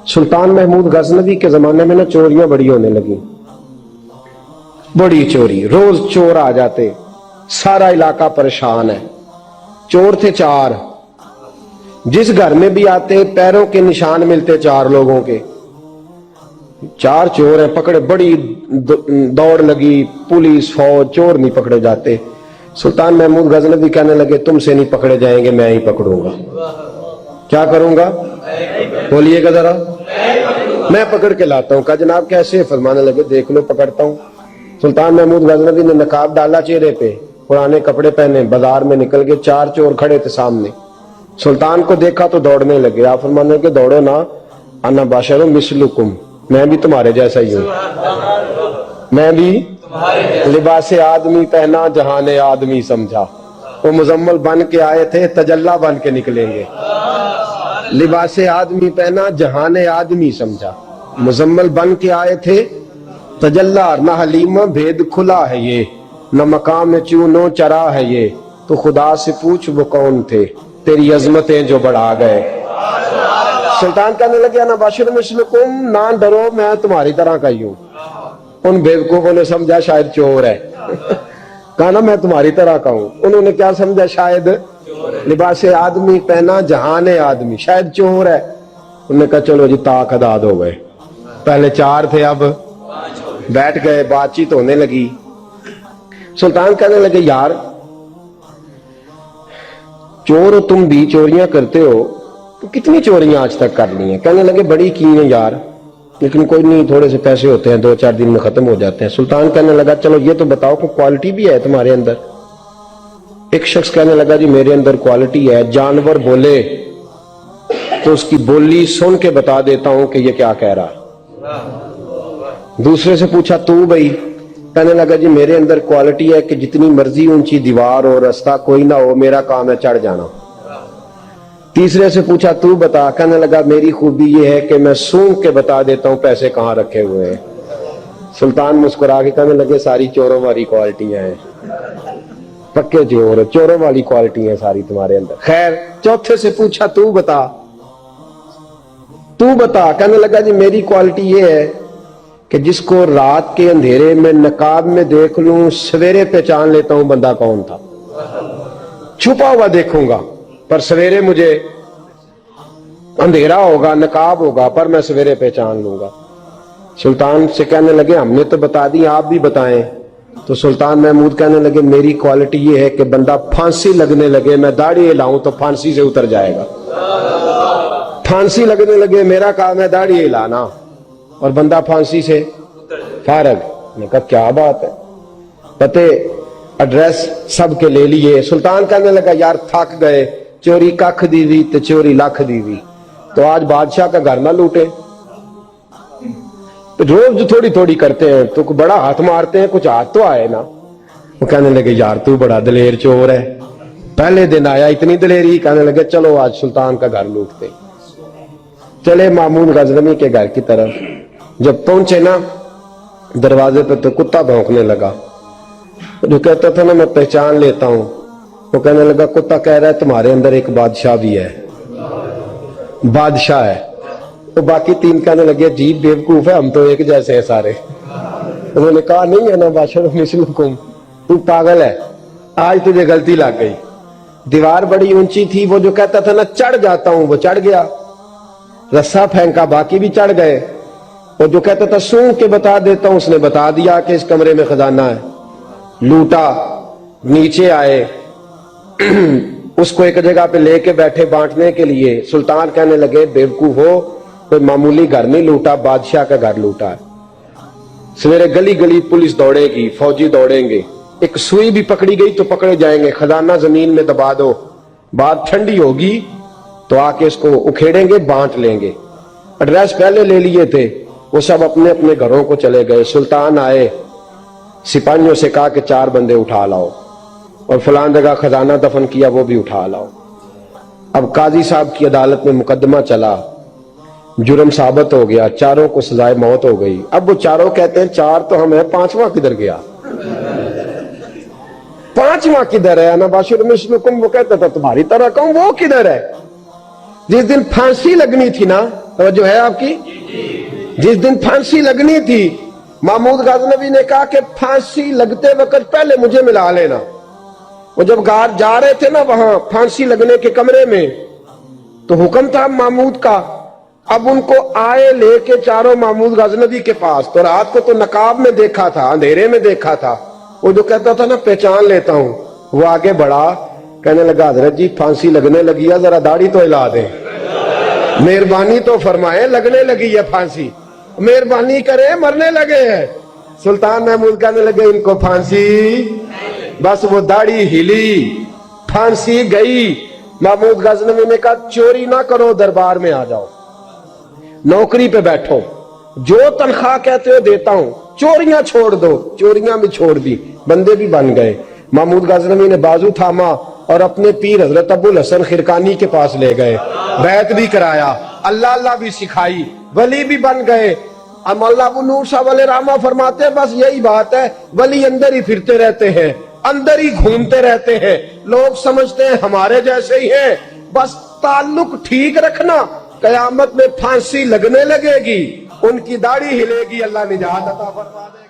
सुल्तान महमूद गजनवी के जमाने में ना चोरियां बड़ी होने लगी, बड़ी चोरी, रोज चोर आ जाते, सारा इलाका परेशान है। चोर थे 4, जिस घर में भी आते पैरों के निशान मिलते 4 लोगों के। 4 चोर हैं, पकड़े, बड़ी दौड़ लगी, पुलिस फौज, चोर नहीं पकड़े जाते। सुल्तान महमूद गजनवी कहने लगे तुमसे नहीं पकड़े जाएंगे, मैं ही पकड़ूंगा। क्या करूंगा? बोलिएगा जरा। मैं पकड़ के लाता हूं। कहा जनाब कैसे? फरमाने लगे देख लो पकड़ता हूं। सुल्तान महमूद गजनवी ने नकाब डाला चेहरे पे, पुराने कपड़े पहने, बाजार में निकल गए। 4 चोर खड़े थे सामने। सुल्तान को देखा तो दौड़ने लगे। आप फरमाने लगे दौड़ो ना, अन्ना बाशरो मिसलुकुम, मैं भी तुम्हारे जैसा ही हूं, मैं भी लिबासे आदमी पहना जहाने आदमी समझा। वो मुजम्मल बन के आए थे, तजल्ला बन के निकलेंगे। लिबासे आदमी पहना जहाने आदमी समझा, मुजम्मल बन के आए थे, तजल्ला न हलीमा भेद खुला है ये, न मकाम चूनो चरा है ये, तो खुदा से पूछ वो कौन थे, तेरी अजमतें जो बढ़ा गए। सुल्तान कहने लगे ना बाशिर मिस्लकुम, ना डरो मैं तुम्हारी तरह का ही हूं। उन बेवकूफों ने समझा शायद चोर है। कहा ना मैं तुम्हारी तरह का हूं। उन्होंने क्या समझा? शायद लिबासे आदमी पहना जहाने आदमी, शायद चोर है। उन्होंने कहा चलो जी ताक अदाद हो गए। पहले 4 थे, अब बैठ गए, बातचीत होने लगी। सुल्तान कहने लगे यार चोर हो तुम भी, चोरियां करते हो, तो कितनी चोरियां आज तक कर ली हैं? कहने लगे बड़ी की हैं यार, लेकिन कोई नहीं, थोड़े से पैसे होते हैं, 2-4 दिन में खत्म हो जाते हैं। सुल्तान कहने लगा चलो ये तो बताओ कि क्वालिटी भी है तुम्हारे अंदर। एक शख्स कहने लगा जी मेरे अंदर क्वालिटी है, जानवर बोले तो उसकी बोली सुन के बता देता हूं कि ये क्या कह रहा है। दूसरे से पूछा तू भाई? कहने लगा जी मेरे अंदर क्वालिटी है कि जितनी मर्जी ऊंची दीवार और रास्ता कोई ना हो, मेरा काम है चढ़ जाना। तीसरे से पूछा तू बता? कहने लगा मेरी खूबी ये है कि मैं सूंघ के बता देता हूं पैसे कहां रखे हुए हैं। सुल्तान मुस्कुरा के कहने लगे सारी चोरों वाली क्वालिटियां हैं, पक्के चोर, चोरों वाली क्वालिटी है सारी तुम्हारे अंदर। खैर चौथे से पूछा तू बता, तू बता? कहने लगा जी मेरी क्वालिटी ये है कि जिसको रात के अंधेरे में नकाब में देख लूं, सवेरे पहचान लेता हूं बंदा कौन था। छुपा हुआ देखूंगा पर सवेरे मुझे, अंधेरा होगा, नकाब होगा, पर मैं सवेरे पहचान लूंगा। सुल्तान से कहने लगे हमने तो बता दी, आप भी बताएं। तो सुल्तान महमूद कहने लगे मेरी क्वालिटी ये है कि बंदा फांसी लगने लगे, मैं दाढ़ी हिलाऊं तो फांसी से उतर जाएगा। फांसी लगने लगे, मेरा काम है दाढ़ी हिलाना, और बंदा फांसी से फारग। मैंने कहा क्या बात है, पते एड्रेस सबके ले लिए। सुल्तान कहने लगा यार थक गए, चोरी कख दीवी तो चोरी लख दीवी, तो आज बादशाह का घर ना लूटे। तो रोज थोड़ी थोड़ी करते हैं तो बड़ा हाथ मारते हैं, कुछ हाथ तो आए ना। वो कहने लगे यार तू बड़ा दलेर चोर है, पहले दिन आया इतनी दलेरी। कहने लगे चलो आज सुल्तान का घर लूटते। चले महमूद गजनवी के घर की तरफ। जब पहुंचे ना दरवाजे पे तो कुत्ता भौंकने लगा। जो कहता था ना मैं पहचान लेता हूं, वो कहने लगा कुत्ता कह रहा है तुम्हारे अंदर एक बादशाह भी है। बादशाह है। तो बाकी 3 कहने लगे अजीब बेवकूफ है, हम तो एक जैसे हैं सारे। उन्होंने कहा नहीं है ना बादशाह मिसलुकुम, तू पागल है, आज तुझे गलती लग गई। दीवार बड़ी ऊंची थी, वो जो कहता था ना चढ़ जाता हूं वो चढ़ गया, रस्सा फेंका बाकी भी चढ़ गए। और जो कहता था सूंघ के बता देता हूं, उसने बता दिया कि इस कमरे में खजाना है। लूटा, नीचे आए, उसको एक जगह पे लेके बैठे बांटने के लिए। सुल्तान कहने लगे बेवकूफ हो, कोई मामूली घर नहीं लूटा, बादशाह का घर लूटा है। सवेरे गली गली पुलिस दौड़ेगी, फौजी दौड़ेंगे, एक सुई भी पकड़ी गई तो पकड़े जाएंगे, खजाना जमीन में दबा दो, बात ठंडी होगी तो आके इसको उखेड़ेंगे, बांट लेंगे। एड्रेस पहले ले लिए थे, वो सब अपने अपने घरों को चले गए। सुल्तान आए, सिपाहियों से कहा कि 4 बंदे उठा लाओ, और फलान जगह खजाना दफन किया वो भी उठा लाओ। अब काजी साहब की अदालत में मुकदमा चला, जुर्म साबित हो गया, 4 को सजाए मौत हो गई। अब वो 4 कहते हैं 4 तो हम है, 5वां किधर गया? 5वां किधर है? ना बाशिर मिस्लुकुम, वो कहता था तुम्हारी तरह कहूं, वो किधर है? जिस दिन फांसी लगनी थी ना, توجہ ہے آپ کی؟ جس دن پھانسی لگنی تھی محمود غزنوی نے کہا کہ پھانسی لگتے وقت پہلے مجھے ملا لینا. وہ جب جا رہے تھے نا وہاں پھانسی لگنے کے کمرے میں تو حکم تھا محمود کا. اب ان کو آئے لے کے چاروں محمود غزنوی کے پاس. تو رات کو تو نقاب میں دیکھا تھا, اندھیرے میں دیکھا تھا. وہ جو کہتا تھا نا پہچان لیتا ہوں, وہ آگے بڑھا, کہنے لگا حضرت جی پھانسی لگنے لگی ہے, ذرا داڑھی تو ہلا دیں, مہربانی تو فرمائے, لگنے لگی ہے پھانسی, مہربانی کرے, مرنے لگے ہیں. سلطان محمود کہنے لگے ان کو پھانسی, بس وہ داڑھی ہلی, پھانسی گئی. محمود غزنوی نے کہا چوری نہ کرو, دربار میں آ جاؤ, نوکری پہ بیٹھو, جو تنخواہ کہتے ہو دیتا ہوں, چوریاں چھوڑ دو. چوریاں بھی چھوڑ دی, بندے بھی بن گئے. محمود غزنوی نے بازو تھاما اور اپنے پیر حضرت ابو الحسن خرقانی کے پاس لے گئے, بیعت بھی کرایا, اللہ اللہ بھی سکھائی, ولی بھی بن گئے. مولانا ابو نور صاحب علیہ رحمہ فرماتے ہیں بس یہی بات ہے, ولی اندر ہی پھرتے رہتے ہیں, اندر ہی گھومتے رہتے ہیں, لوگ سمجھتے ہیں ہمارے جیسے ہی ہیں. بس تعلق ٹھیک رکھنا, قیامت میں پھانسی لگنے لگے گی, ان کی داڑھی ہلے گی, اللہ نجات عطا فرما دے.